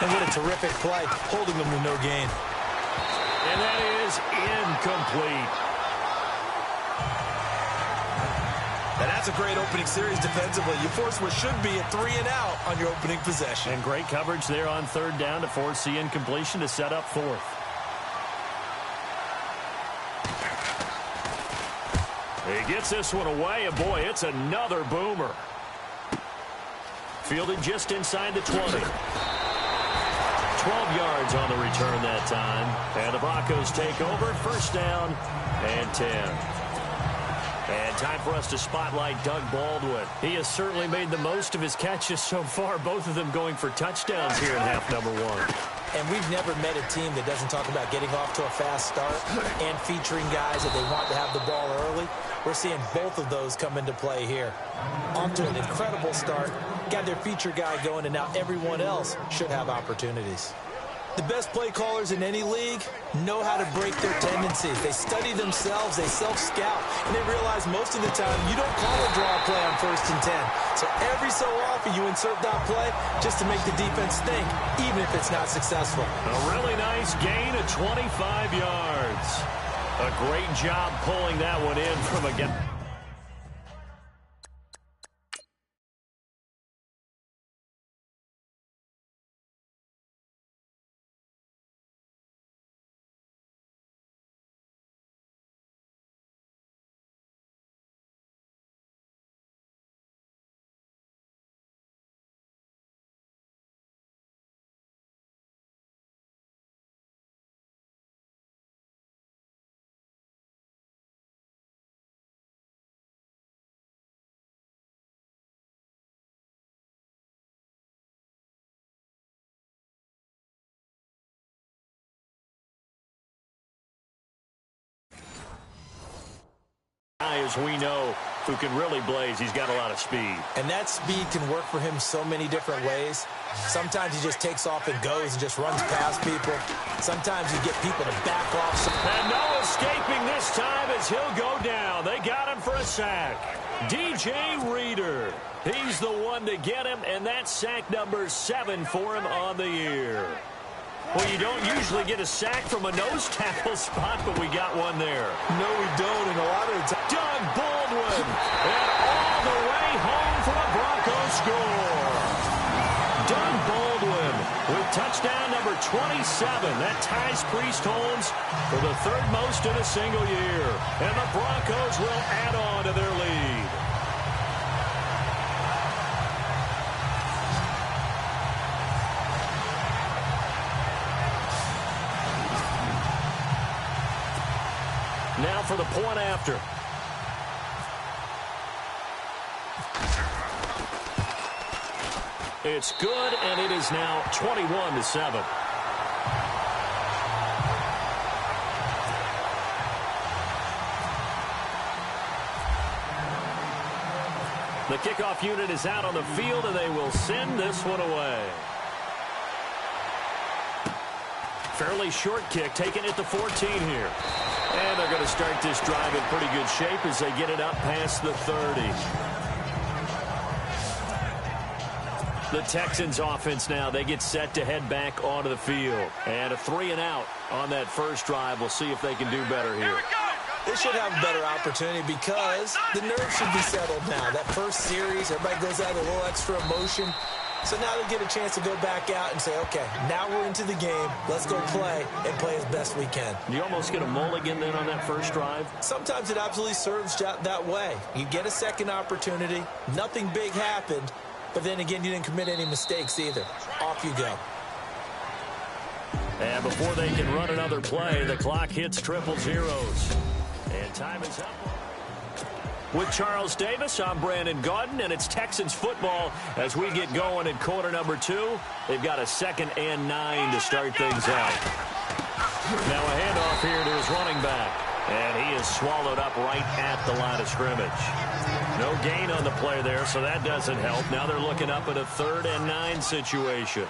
And what a terrific play, holding them to no gain. And that is incomplete. And that's a great opening series defensively. You force what should be a 3-and-out on your opening possession. And great coverage there on third down to force the incompletion to set up fourth. He gets this one away, and boy, it's another boomer. Fielded just inside the 20. 12 yards on the return that time. And the Broncos take over, first down and 10. And time for us to spotlight Doug Baldwin. He has certainly made the most of his catches so far, both of them going for touchdowns here in half number one. And we've never met a team that doesn't talk about getting off to a fast start and featuring guys that they want to have the ball early. We're seeing both of those come into play here. Off to an incredible start, got their feature guy going, and now everyone else should have opportunities. The best play callers in any league know how to break their tendencies. They study themselves, they self-scout, and they realize most of the time you don't call a draw play on 1st and 10. So every so often you insert that play just to make the defense think, even if it's not successful. A really nice gain of 25 yards. A great job pulling that one in from a guy. As we know, who can really blaze. He's got a lot of speed. And that speed can work for him so many different ways. Sometimes he just takes off and goes and just runs past people. Sometimes you get people to back off. And no escaping this time as he'll go down. They got him for a sack. DJ Reader. He's the one to get him, and that's sack number 7 for him on the year. Well, you don't usually get a sack from a nose tackle spot, but we got one there. No, we don't, and a lot of the time. Doug Baldwin, and all the way home for a Broncos score. Doug Baldwin with touchdown number 27. That ties Priest Holmes for the 3rd most in a single year. And the Broncos will add on to their lead. Now for the point after. It's good, and it is now 21-7. The kickoff unit is out on the field, and they will send this one away. Fairly short kick, taking it to 14 here. And they're going to start this drive in pretty good shape as they get it up past the 30. The Texans offense now, they get set to head back onto the field. And a 3-and-out on that first drive. We'll see if they can do better here. They should have a better opportunity because the nerves should be settled now. That first series, everybody goes out with a little extra emotion. So now they get a chance to go back out and say, okay, now we're into the game. Let's go play and play as best we can. You almost get a mulligan then on that first drive? Sometimes it absolutely serves that way. You get a second opportunity. Nothing big happened. But then again, you didn't commit any mistakes either. Off you go. And before they can run another play, the clock hits triple zeros. And time is up. With Charles Davis, I'm Brandon Gaudin, and it's Texans football as we get going in quarter number 2. They've got a 2nd and 9 to start things out. Now a handoff here to his running back, and he is swallowed up right at the line of scrimmage. No gain on the play there, so that doesn't help. Now they're looking up at a 3rd and 9 situation.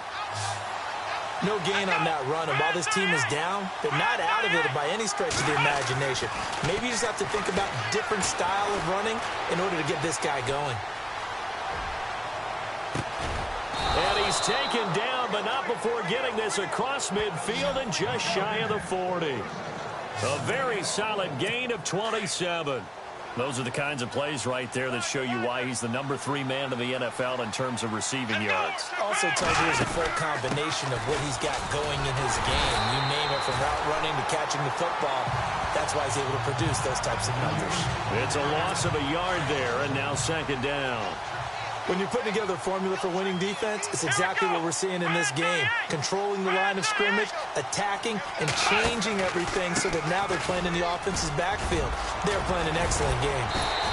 No gain on that run, and while this team is down, they're not out of it by any stretch of the imagination. Maybe you just have to think about a different style of running in order to get this guy going. And he he's taken down, but not before getting this across midfield and just shy of the 40. A very solid gain of 27. Those are the kinds of plays right there that show you why he's the #3 man in the NFL in terms of receiving yards. Also tells you there's a full combination of what he's got going in his game. You name it, from route running to catching the football. That's why he's able to produce those types of numbers. It's a loss of a yard there, and now 2nd down. When you're putting together a formula for winning defense, it's exactly what we're seeing in this game. Controlling the line of scrimmage, attacking, and changing everything so that now they're playing in the offense's backfield. They're playing an excellent game.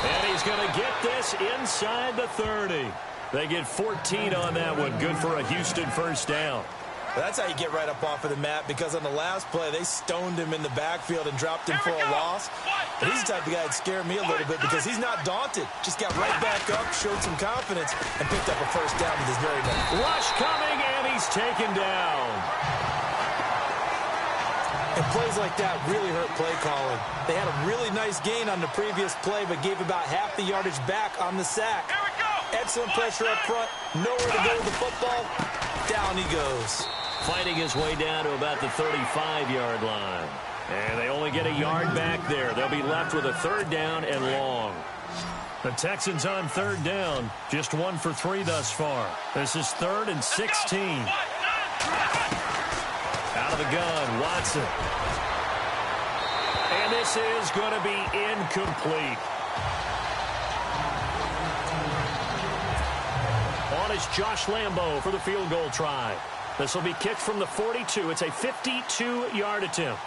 And he's going to get this inside the 30. They get 14 on that one. Good for a Houston 1st down. That's how you get right up off of the mat, because on the last play, they stoned him in the backfield and dropped him for a loss. But he's the type of guy that scared me a little bit because he's not daunted. Just got right back up, showed some confidence, and picked up a 1st down with his very moment. Rush coming, and he's taken down. And plays like that really hurt play calling. They had a really nice gain on the previous play, but gave about half the yardage back on the sack. Excellent pressure up front, nowhere to go with the football. Down he goes. Fighting his way down to about the 35-yard line. And they only get a yard back there. They'll be left with a 3rd down and long. The Texans on 3rd down. Just 1 for 3 thus far. This is 3rd and 16. Out of the gun, Watson. And this is going to be incomplete. On is Josh Lambo for the field goal try. This will be kicked from the 42. It's a 52-yard attempt.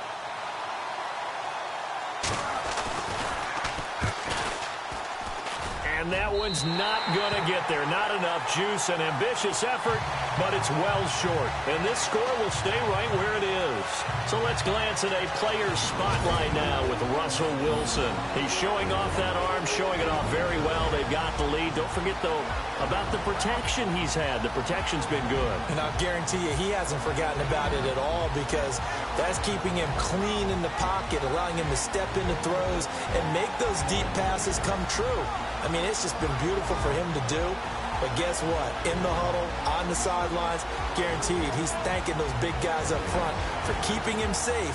And that one's not going to get there. Not enough juice. An ambitious effort, but it's well short. And this score will stay right where it is. So let's glance at a player's spotlight now with Russell Wilson. He's showing off that arm, showing it off very well. They've got the lead. Don't forget, though, about the protection he's had. The protection's been good. And I'll guarantee you he hasn't forgotten about it at all, because that's keeping him clean in the pocket, allowing him to step into throws and make those deep passes come true. I mean, it's just been beautiful for him to do. But guess what? In the huddle, on the sidelines, guaranteed he's thanking those big guys up front for keeping him safe.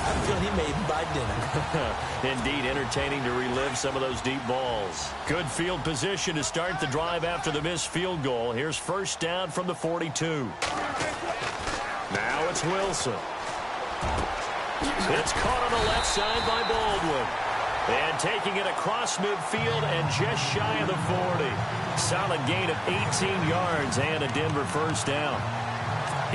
I'm feeling he made him by dinner. Indeed, entertaining to relive some of those deep balls. Good field position to start the drive after the missed field goal. Here's 1st down from the 42. Now it's Wilson. It's caught on the left side by Baldwin. And taking it across midfield and just shy of the 40. Solid gain of 18 yards and a Denver 1st down.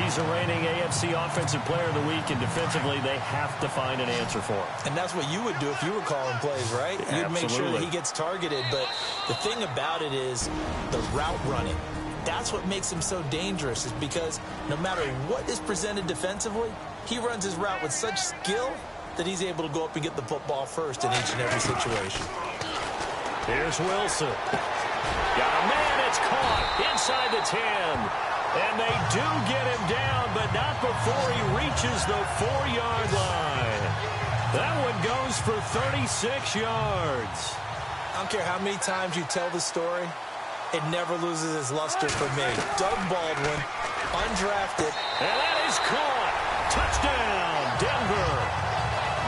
He's the reigning AFC Offensive Player of the Week, and defensively they have to find an answer for him. And that's what you would do if you were calling plays, right? You'd make sure that he gets targeted. But the thing about it is the route running. That's what makes him so dangerous, is because no matter what is presented defensively, he runs his route with such skill that he's able to go up and get the football first in each and every situation. Here's Wilson. Got a man, it's caught inside the 10. And they do get him down, but not before he reaches the 4-yard line. That one goes for 36 yards. I don't care how many times you tell the story, it never loses its luster for me. Doug Baldwin, undrafted. And that is caught. Touchdown, Denver.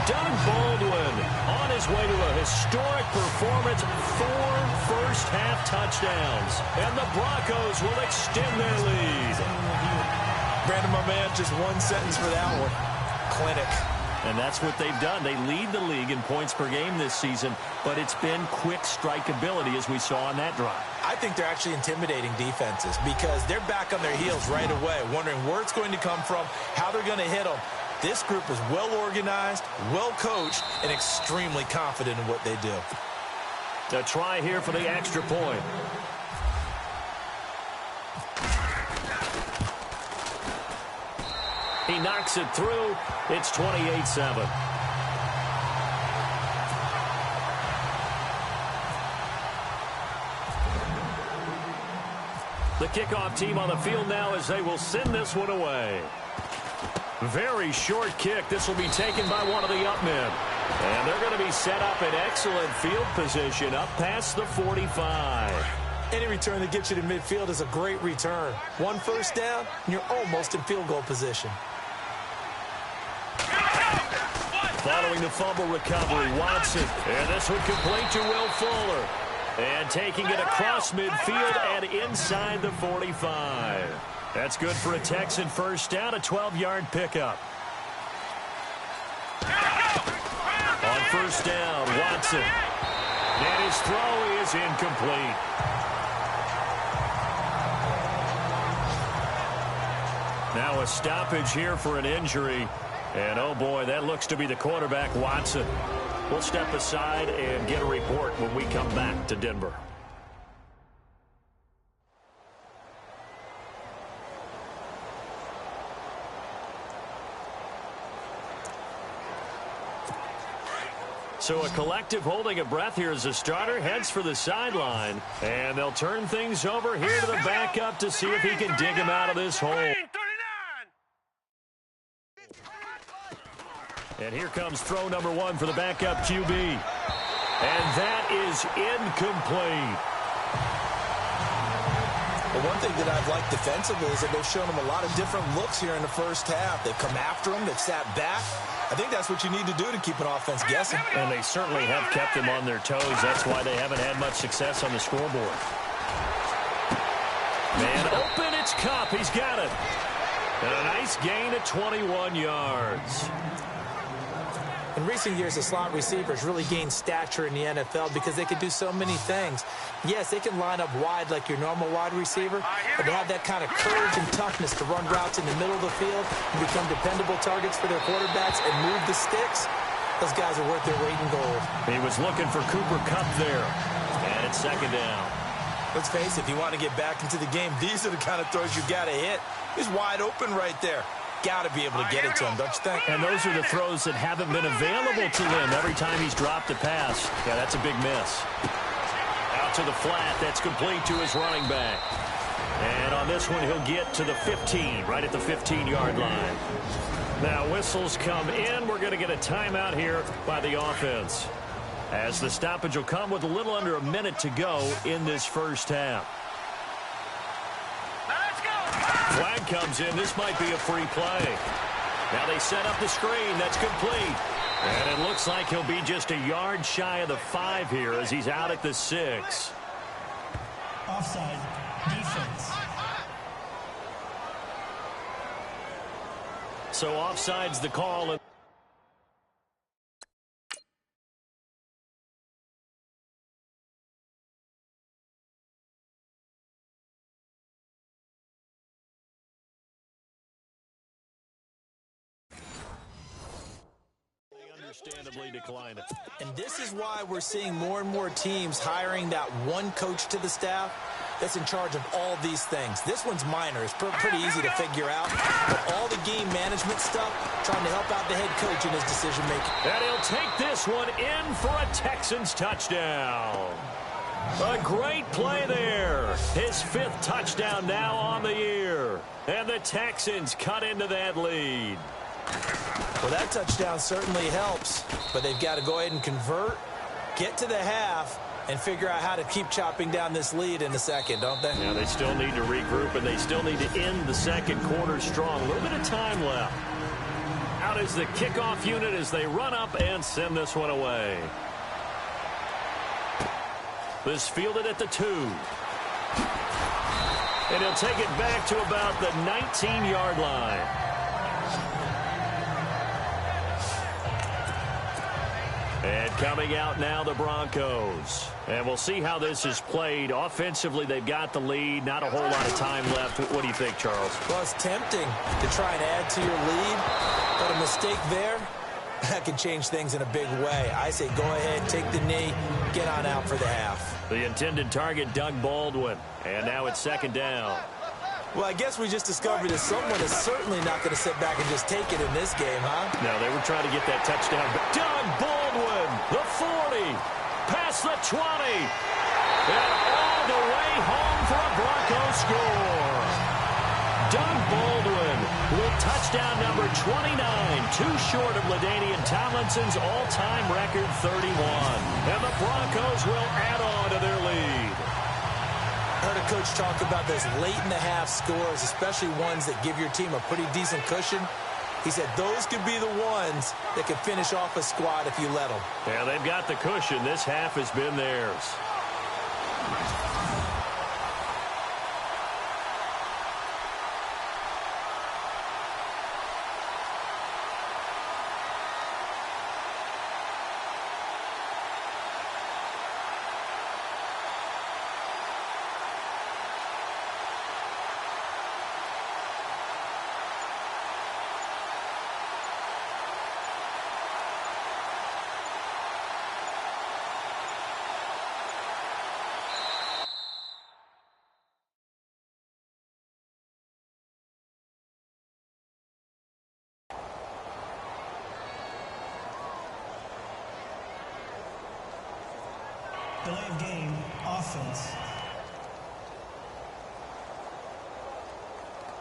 Doug Baldwin on his way to a historic performance, 4 first-half touchdowns. And the Broncos will extend their lead. Brandon, my man, just one sentence for that one. Clinic. And that's what they've done. They lead the league in points per game this season, but it's been quick strikeability as we saw on that drive. I think they're actually intimidating defenses because they're back on their heels right away, wondering where it's going to come from, how they're going to hit them. This group is well organized, well coached, and extremely confident in what they do. A try here for the extra point. He knocks it through. It's 28-7. The kickoff team on the field now as they will send this one away. Very short kick. This will be taken by one of the up men. And they're going to be set up in excellent field position up past the 45. Any return that gets you to midfield is a great return. One first down, and you're almost in field goal position. Following the fumble recovery, Watson. And this one complete to Will Fuller. And taking it across midfield and inside the 45. That's good for a Texan first down, a 12-yard pickup. On first down, Watson. And his throw is incomplete. Now a stoppage here for an injury. And, oh, boy, that looks to be the quarterback, Watson. We'll step aside and get a report when we come back to Denver. So a collective holding a breath here as a starter heads for the sideline. And they'll turn things over here to the backup to see if he can dig him out of this hole. And here comes throw number one for the backup QB. And that is incomplete. Well, one thing that I've liked defensively is that they've shown him a lot of different looks here in the first half. They've come after him. They've sat back. I think that's what you need to do to keep an offense guessing. And they certainly have kept them on their toes. That's why they haven't had much success on the scoreboard. Man open, it's Kupp. He's got it. And a nice gain of 21 yards. In recent years, the slot receivers really gained stature in the NFL because they can do so many things. Yes, they can line up wide like your normal wide receiver, but they have that kind of courage and toughness to run routes in the middle of the field and become dependable targets for their quarterbacks and move the sticks. Those guys are worth their weight in gold. He was looking for Cooper Kupp there, and it's second down. Let's face it, if you want to get back into the game, these are the kind of throws you got to hit. He's wide open right there. Got to be able to get it to him, don't you think? And those are the throws that haven't been available to him every time he's dropped a pass. Yeah, that's a big miss. Out to the flat. That's complete to his running back. And on this one, he'll get to the 15, right at the 15-yard line. Now, whistles come in. We're going to get a timeout here by the offense, as the stoppage will come with a little under a minute to go in this first half. Flag comes in. This might be a free play. Now they set up the screen. That's complete. And it looks like he'll be just a yard shy of the 5 here as he's out at the 6. Offside. Defense. So offside's the call. Understandably declined. And this is why we're seeing more and more teams hiring that one coach to the staff that's in charge of all these things. This one's minor. It's pretty easy to figure out. But all the game management stuff, trying to help out the head coach in his decision-making. And he'll take this one in for a Texans touchdown. A great play there. His 5th touchdown now on the year. And the Texans cut into that lead. Well, that touchdown certainly helps, but they've got to go ahead and convert, get to the half, and figure out how to keep chopping down this lead in the second, don't they? Yeah, they still need to regroup, and they still need to end the second quarter strong. A little bit of time left. Out is the kickoff unit as they run up and send this one away. This fielded at the 2. And he'll take it back to about the 19-yard line. And coming out now, the Broncos. And we'll see how this is played. Offensively, they've got the lead. Not a whole lot of time left. What do you think, Charles? Well, it's tempting to try and add to your lead, but a mistake there, that can change things in a big way. I say go ahead, take the knee, get on out for the half. The intended target, Doug Baldwin. And now it's second down. Well, I guess we just discovered that someone is certainly not going to sit back and just take it in this game, huh? No, they were trying to get that touchdown. Doug Baldwin, the 40, past the 20, and all the way home for a Broncos score. Doug Baldwin with touchdown number 29, too short of LaDainian Tomlinson's all-time record 31. And the Broncos will add on to their lead. heard a coach talk about those late-in-the-half scores, especially ones that give your team a pretty decent cushion. He said those could be the ones that could finish off a squad if you let them. Yeah, they've got the cushion. This half has been theirs. Delay of game, offense.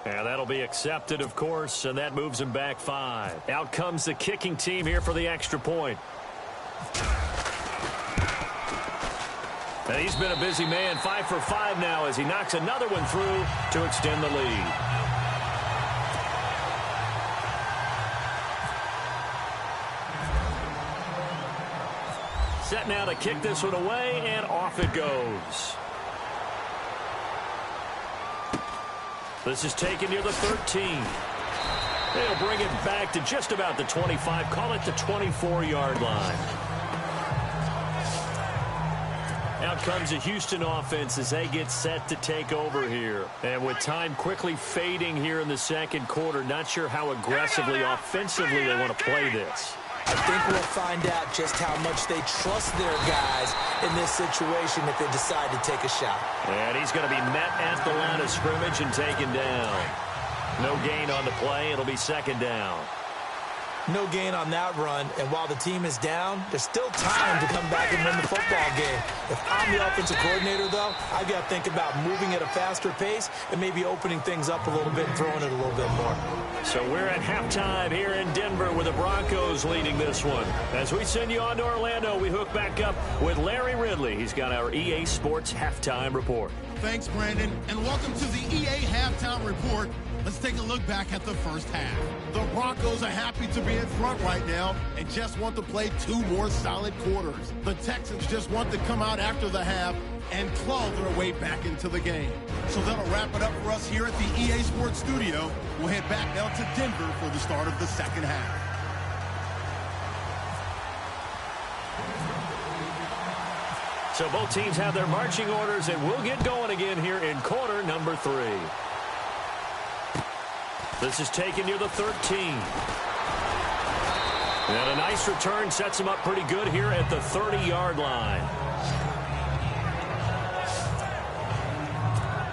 And that'll be accepted, of course, and that moves him back 5. Out comes the kicking team here for the extra point. And he's been a busy man, 5 for 5 now as he knocks another one through to extend the lead. Set now to kick this one away, and off it goes. This is taken near the 13. They'll bring it back to just about the 25. Call it the 24-yard line. Out comes the Houston offense as they get set to take over here. And with time quickly fading here in the second quarter, not sure how aggressively, offensively they want to play this. I think we'll find out just how much they trust their guys in this situation if they decide to take a shot. And he's going to be met at the line of scrimmage and taken down. No gain on the play. It'll be second down. No gain on that run, and while the team is down, there's still time to come back and win the football game. If I'm the offensive coordinator, though, I've got to think about moving at a faster pace and maybe opening things up a little bit and throwing it a little bit more. So we're at halftime here in Denver with the Broncos leading this one. As we send you on to Orlando, we hook back up with Larry Ridley. He's got our EA Sports Halftime Report. Thanks, Brandon, and welcome to the EA Halftime Report. Let's take a look back at the first half. The Broncos are happy to be in front right now and just want to play 2 more solid quarters. The Texans just want to come out after the half and claw their way back into the game. So that'll wrap it up for us here at the EA Sports Studio. We'll head back now to Denver for the start of the second half. So both teams have their marching orders, and we'll get going again here in quarter number 3. This is taken near the 13. And a nice return sets him up pretty good here at the 30-yard line.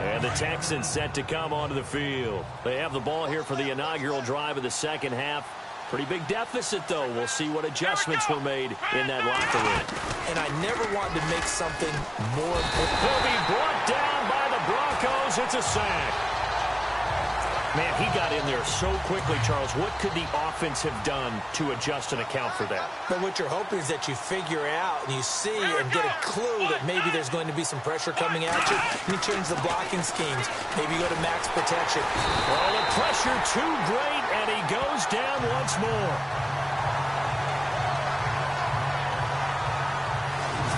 And the Texans set to come onto the field. They have the ball here for the inaugural drive of the second half. Pretty big deficit, though. We'll see what adjustments were made in that locker room. And I never wanted to make something more important. Will be brought down by the Broncos. It's a sack. Man, he got in there so quickly, Charles. What could the offense have done to adjust and account for that? But what you're hoping is that you figure out and you see and get a clue that maybe there's going to be some pressure coming at you, and you change the blocking schemes. Maybe you go to max protection. Well, the pressure too great, and he goes down once more.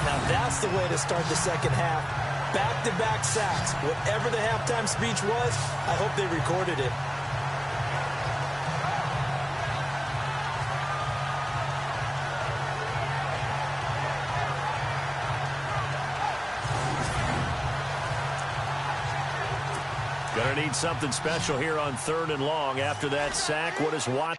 Now that's the way to start the second half. Back-to-back sacks. Whatever the halftime speech was, I hope they recorded it. Gonna need something special here on 3rd and long. After that sack, what is Watt?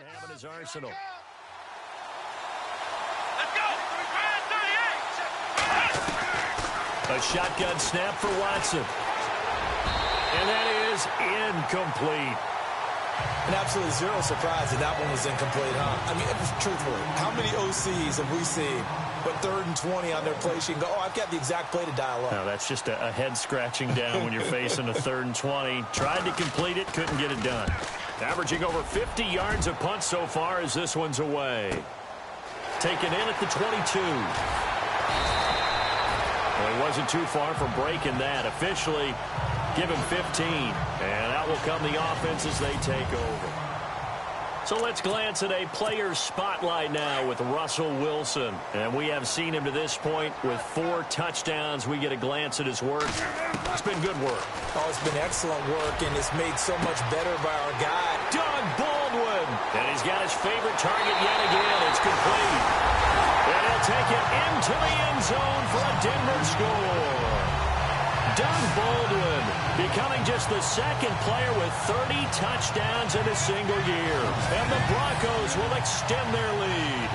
Have in his arsenal. A shotgun snap for Watson. And that is incomplete. And absolutely zero surprise that that one was incomplete, huh? I mean, truthfully, how many OCs have we seen but 3rd and 20 on their play sheet and go, oh, I've got the exact play to dial up? No, that's just a head scratching down when you're facing a 3rd and 20. Tried to complete it, couldn't get it done. Averaging over 50 yards a punt so far as this one's away. Taken in at the 22. Well, he wasn't too far from breaking that. Officially, give him 15. And out will come the offense as they take over. So let's glance at a player's spotlight now with Russell Wilson. And we have seen him to this point with 4 touchdowns. We get a glance at his work. It's been good work. Oh, it's been excellent work, and it's made so much better by our guy, Doug Baldwin. And he's got his favorite target yet again. It's complete. And he'll take it into the end zone for a Denver score. Doug Baldwin becoming just the 2nd player with 30 touchdowns in a single year. And the Broncos will extend their lead.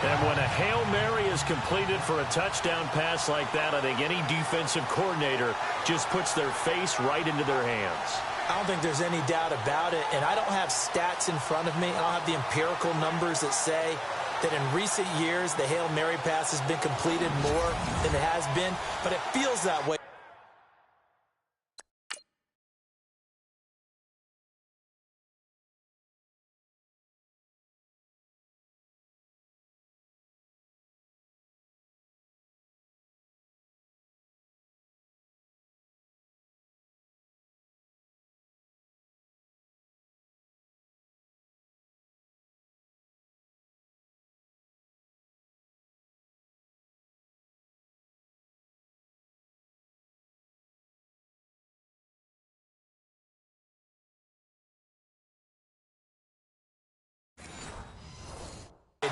And when a Hail Mary is completed for a touchdown pass like that, I think any defensive coordinator just puts their face right into their hands. I don't think there's any doubt about it, and I don't have stats in front of me. I don't have the empirical numbers that say that in recent years the Hail Mary pass has been completed more than it has been, but it feels that way.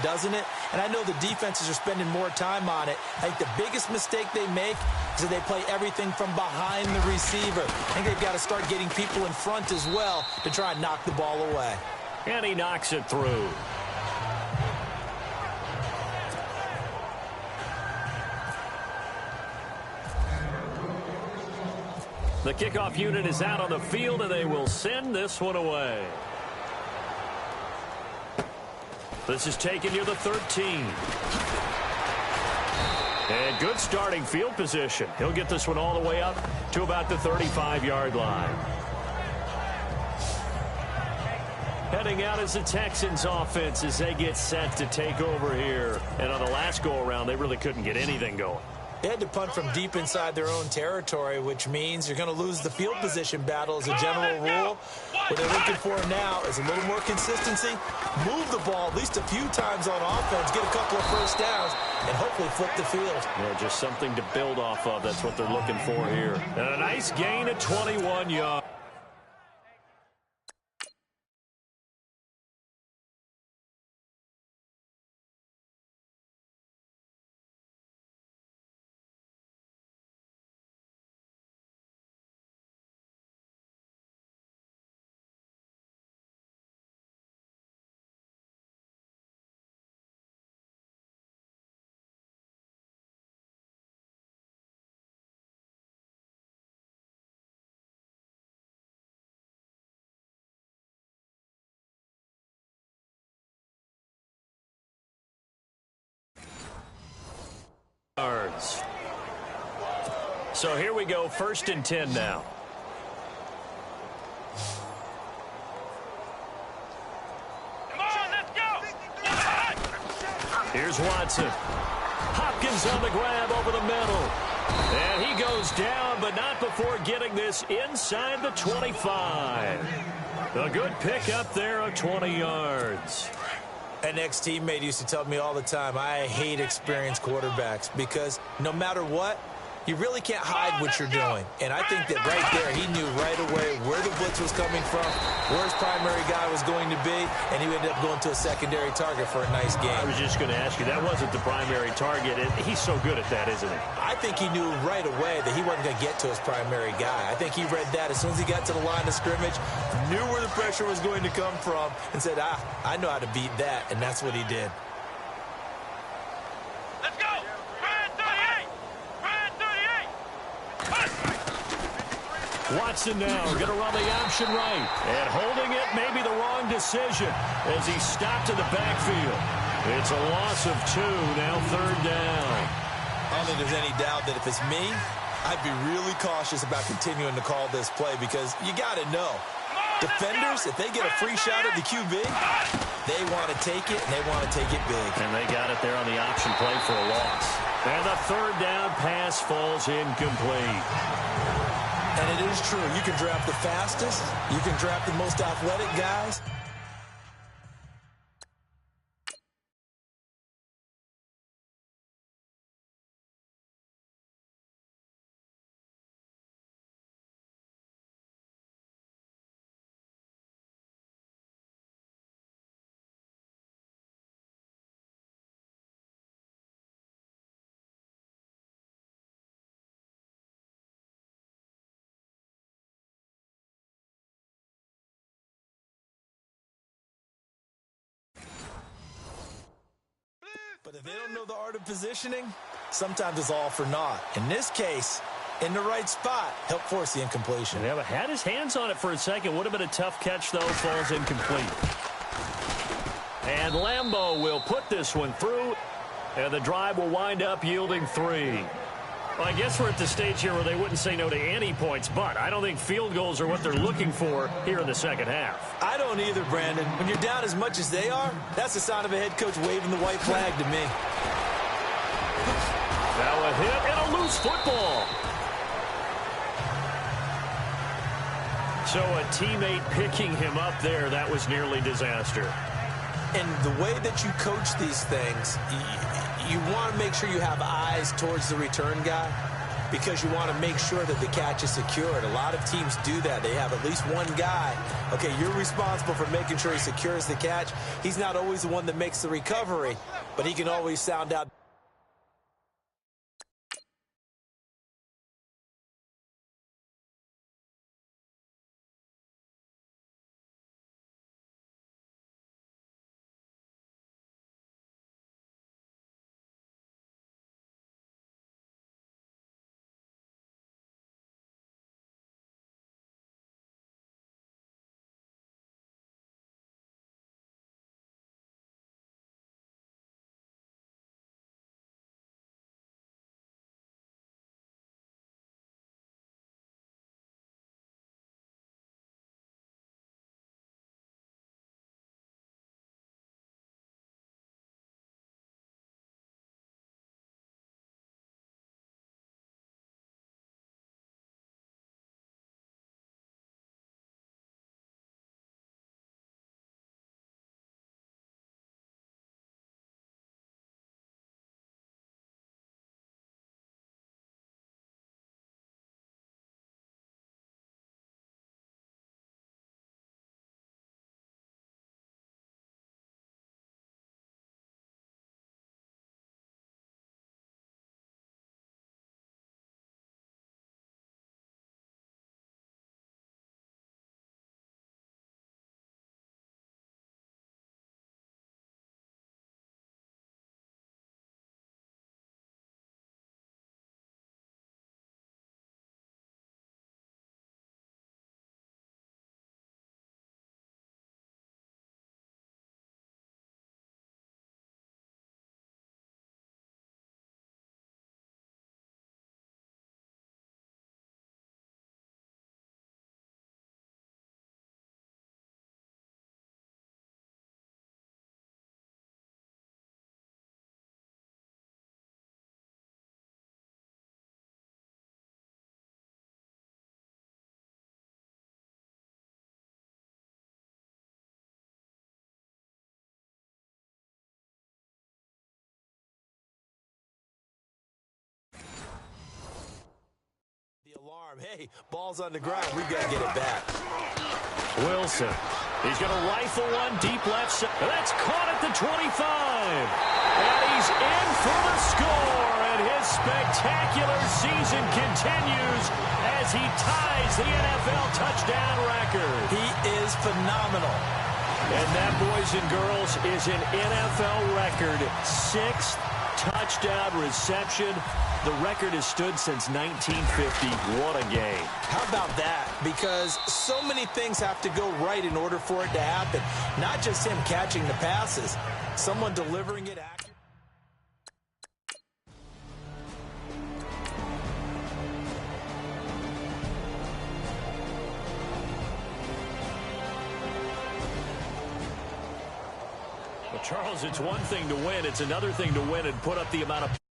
Doesn't it? And I know the defenses are spending more time on it. I think the biggest mistake they make is that they play everything from behind the receiver. I think they've got to start getting people in front as well to try and knock the ball away. And he knocks it through. The kickoff unit is out on the field, and they will send this one away. This is taken near the 13. And good starting field position. He'll get this one all the way up to about the 35-yard line. Heading out as the Texans offense as they get set to take over here. And on the last go-around, they really couldn't get anything going. They had to punt from deep inside their own territory, which means you're going to lose the field position battle as a general rule. What they're looking for now is a little more consistency, move the ball at least a few times on offense, get a couple of first downs, and hopefully flip the field. Yeah, just something to build off of. That's what they're looking for here. And a nice gain at 21 yards. So here we go, 1st and 10 now. Come on, let's go! Here's Watson. Hopkins on the grab over the middle. And he goes down, but not before getting this inside the 25. A good pick up there of 20 yards. An ex-teammate used to tell me all the time, I hate experienced quarterbacks because no matter what, you really can't hide what you're doing. And I think that right there, he knew right away where the blitz was coming from, where his primary guy was going to be, and he ended up going to a secondary target for a nice game. I was just going to ask you, that wasn't the primary target. He's so good at that, isn't he? I think he knew right away that he wasn't going to get to his primary guy. I think he read that as soon as he got to the line of scrimmage, knew where the pressure was going to come from, and said, I know how to beat that, and that's what he did. Let's go! Red 38! Red Watson now going to run the option right. And holding it may be the wrong decision as he stopped in the backfield. It's a loss of 2, now 3rd down. I don't think there's any doubt that if it's me, I'd be really cautious about continuing to call this play because you got to know. Defenders, if they get a free shot at the QB, they want to take it, and they want to take it big. And they got it there on the option play for a loss. And the 3rd down pass falls incomplete. And it is true. You can draft the fastest. You can draft the most athletic guys. But if they don't know the art of positioning, sometimes it's all for naught. In this case, in the right spot, help force the incompletion. Yeah, but had his hands on it for a second. Would have been a tough catch, though. Falls incomplete. And Lambeau will put this one through, and the drive will wind up yielding 3. Well, I guess we're at the stage here where they wouldn't say no to any points, but I don't think field goals are what they're looking for here in the second half. I don't either, Brandon. When you're down as much as they are, that's the sign of a head coach waving the white flag to me. Now a hit and a loose football. So a teammate picking him up there, that was nearly disaster. And the way that you coach these things, you want to make sure you have eyes towards the return guy because you want to make sure that the catch is secured. A lot of teams do that. They have at least one guy. Okay, you're responsible for making sure he secures the catch. He's not always the one that makes the recovery, but he can always sound out. Alarm. Hey, ball's on the ground. We've got to get it back. Wilson. He's going to rifle one deep left side. That's caught at the 25. And he's in for the score. And his spectacular season continues as he ties the NFL touchdown record. He is phenomenal. And that, boys and girls, is an NFL record 6th touchdown reception. The record has stood since 1950. What a game. How about that? Because so many things have to go right in order for it to happen. Not just him catching the passes, someone delivering it accurately. Well, Charles, it's one thing to win. It's another thing to win and put up the amount of